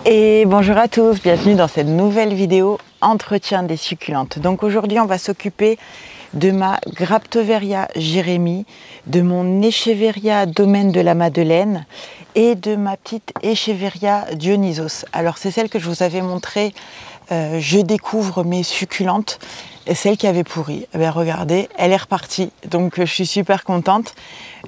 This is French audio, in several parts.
Et bonjour à tous, bienvenue dans cette nouvelle vidéo entretien des succulentes. Donc aujourd'hui on va s'occuper de ma Graptoveria Jérémy, de mon Echeveria Domaine de la Madeleine et de ma petite Echeveria Dionysos. Alors c'est celle que je vous avais montrée, je découvre mes succulentes, celle qui avait pourri. Eh bien, regardez, elle est repartie, donc je suis super contente.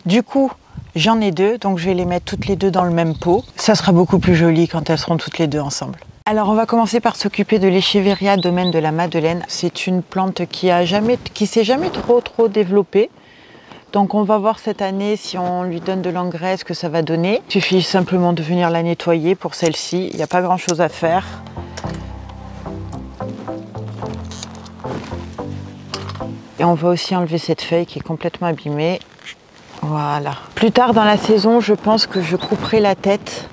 Du coup, j'en ai deux, donc je vais les mettre toutes les deux dans le même pot. Ça sera beaucoup plus joli quand elles seront toutes les deux ensemble. Alors on va commencer par s'occuper de l'Echeveria Domaine de la Madeleine. C'est une plante qui s'est jamais trop développée. Donc on va voir cette année si on lui donne de l'engrais, ce que ça va donner. Il suffit simplement de venir la nettoyer pour celle-ci. Il n'y a pas grand chose à faire. Et on va aussi enlever cette feuille qui est complètement abîmée. Voilà. Plus tard dans la saison, je pense que je couperai la tête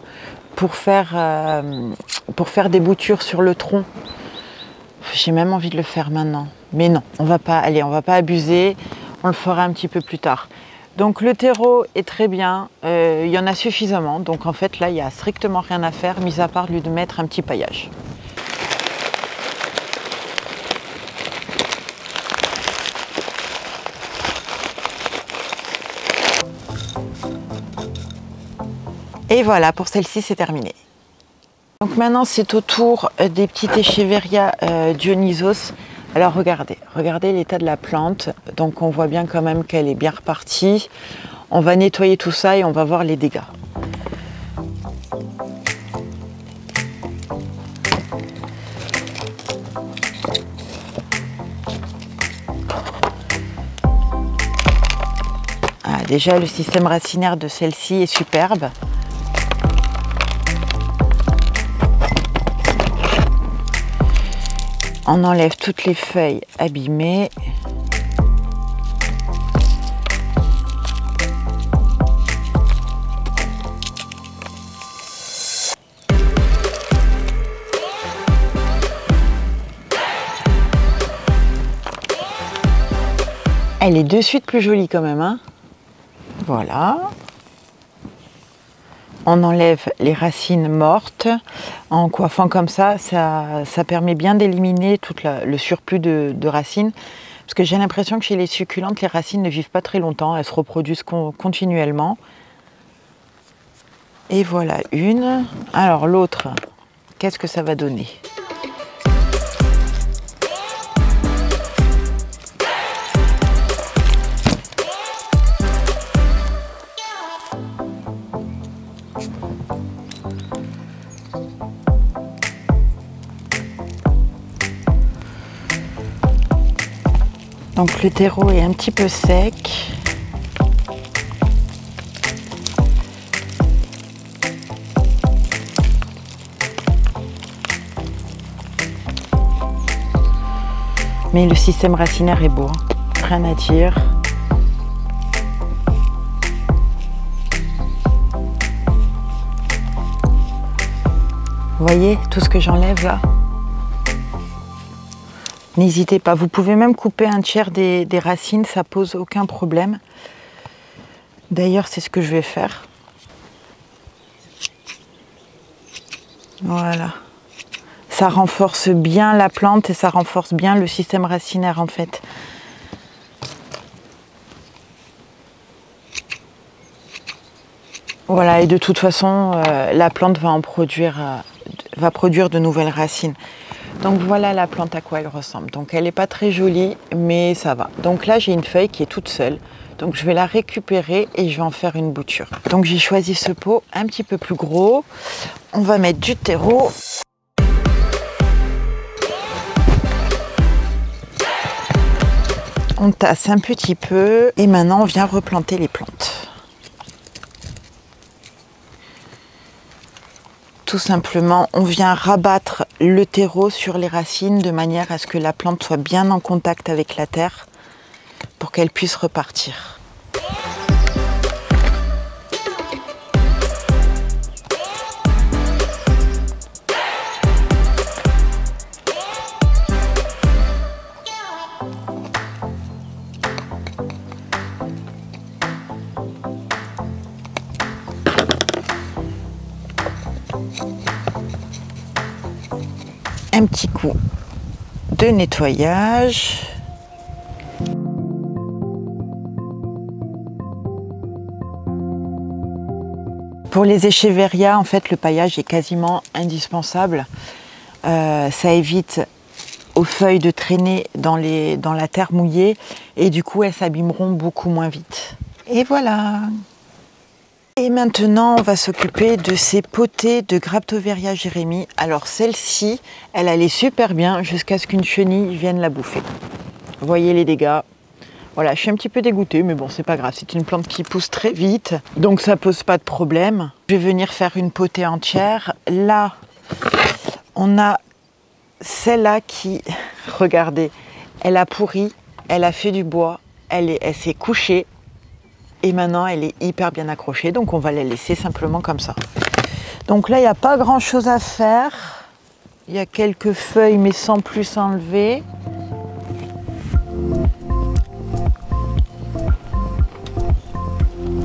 pour faire des boutures sur le tronc. J'ai même envie de le faire maintenant. Mais non, on va pas abuser. On le fera un petit peu plus tard. Donc le terreau est très bien. Il y en a suffisamment. Donc en fait là, il n'y a strictement rien à faire, mis à part lui de mettre un petit paillage. Et voilà, pour celle-ci, c'est terminé. Donc maintenant, c'est au tour des petites Echeveria Dionysos. Alors regardez l'état de la plante. Donc on voit bien quand même qu'elle est bien repartie. On va nettoyer tout ça et on va voir les dégâts. Ah, déjà, le système racinaire de celle-ci est superbe. On enlève toutes les feuilles abîmées. Elle est de suite plus jolie quand même, hein. Voilà. On enlève les racines mortes. En coiffant comme ça permet bien d'éliminer tout le surplus de racines. Parce que j'ai l'impression que chez les succulentes, les racines ne vivent pas très longtemps. Elles se reproduisent continuellement. Et voilà une. Alors l'autre, qu'est-ce que ça va donner ? Donc le terreau est un petit peu sec. Mais le système racinaire est beau, hein. Rien à dire. Vous voyez tout ce que j'enlève là? N'hésitez pas, vous pouvez même couper un tiers des racines, ça pose aucun problème. D'ailleurs, c'est ce que je vais faire. Voilà. Ça renforce bien la plante et ça renforce bien le système racinaire en fait. Voilà, et de toute façon, la plante va produire de nouvelles racines. Donc voilà la plante à quoi elle ressemble. Donc elle n'est pas très jolie, mais ça va. Donc là j'ai une feuille qui est toute seule. Donc je vais la récupérer et je vais en faire une bouture. Donc j'ai choisi ce pot un petit peu plus gros. On va mettre du terreau. On tasse un petit peu et maintenant on vient replanter les plantes. Tout simplement, on vient rabattre le terreau sur les racines de manière à ce que la plante soit bien en contact avec la terre pour qu'elle puisse repartir. un petit coup de nettoyage. Pour les écheverrias, en fait, le paillage est quasiment indispensable. Ça évite aux feuilles de traîner dans la terre mouillée et du coup, elles s'abîmeront beaucoup moins vite. Et voilà! Et maintenant, on va s'occuper de ces potées de Graptoveria jérémie. Alors celle-ci, elle allait super bien jusqu'à ce qu'une chenille vienne la bouffer. Vous voyez les dégâts. Voilà, je suis un petit peu dégoûtée, mais bon, c'est pas grave. C'est une plante qui pousse très vite, donc ça pose pas de problème. Je vais venir faire une potée entière. Là, on a celle-là qui, regardez, elle a pourri, elle a fait du bois, elle s'est couchée, et maintenant elle est hyper bien accrochée, donc on va la laisser simplement comme ça. Donc là, il n'y a pas grand-chose à faire. Il y a quelques feuilles, mais sans plus enlever.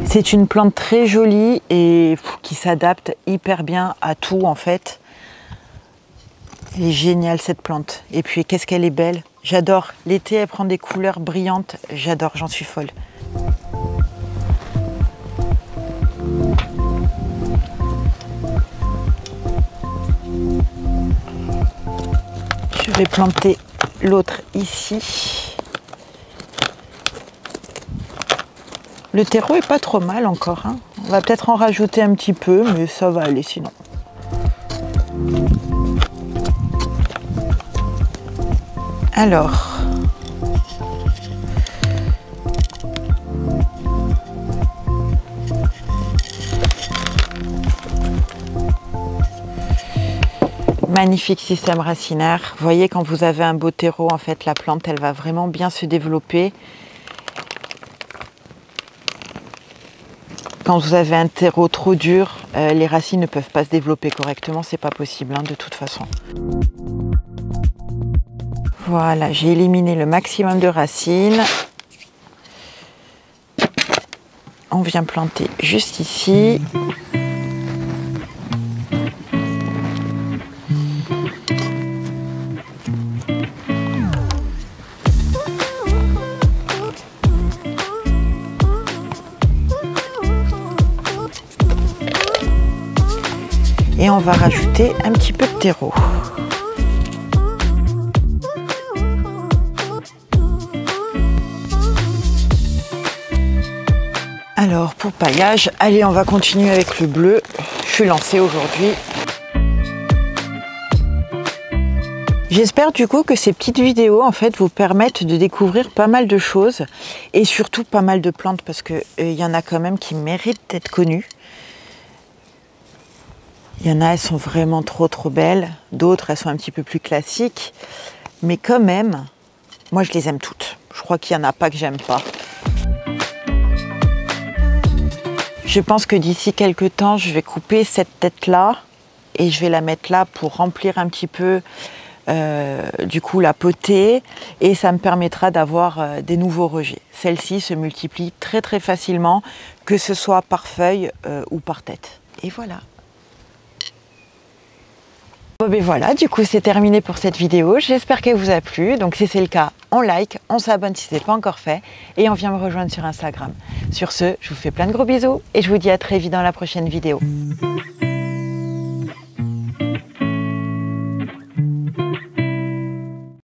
C'est une plante très jolie et qui s'adapte hyper bien à tout en fait. Elle est géniale cette plante. Et puis qu'est-ce qu'elle est belle. J'adore. L'été, elle prend des couleurs brillantes. J'adore, j'en suis folle. Je vais planter l'autre ici. Le terreau est pas trop mal encore, hein. On va peut-être en rajouter un petit peu, mais ça va aller sinon. Alors, magnifique système racinaire. Vous voyez, quand vous avez un beau terreau, en fait, la plante, elle va vraiment bien se développer. Quand vous avez un terreau trop dur, les racines ne peuvent pas se développer correctement, c'est pas possible hein, de toute façon. Voilà, j'ai éliminé le maximum de racines. On vient planter juste ici. Et on va rajouter un petit peu de terreau. Alors pour paillage, allez, on va continuer avec le bleu. Je suis lancée aujourd'hui. J'espère du coup que ces petites vidéos en fait vous permettent de découvrir pas mal de choses et surtout pas mal de plantes parce que y en a quand même qui méritent d'être connues. Il y en a, elles sont vraiment trop belles. D'autres, elles sont un petit peu plus classiques. Mais quand même, moi, je les aime toutes. Je crois qu'il n'y en a pas que j'aime pas. Je pense que d'ici quelques temps, je vais couper cette tête-là et je vais la mettre là pour remplir un petit peu, du coup, la potée. Et ça me permettra d'avoir des nouveaux rejets. Celle-ci se multiplie très facilement, que ce soit par feuille ou par tête. Et voilà. Bon ben voilà, du coup c'est terminé pour cette vidéo, j'espère qu'elle vous a plu, donc si c'est le cas, on like, on s'abonne si ce n'est pas encore fait, et on vient me rejoindre sur Instagram. Sur ce, je vous fais plein de gros bisous, et je vous dis à très vite dans la prochaine vidéo.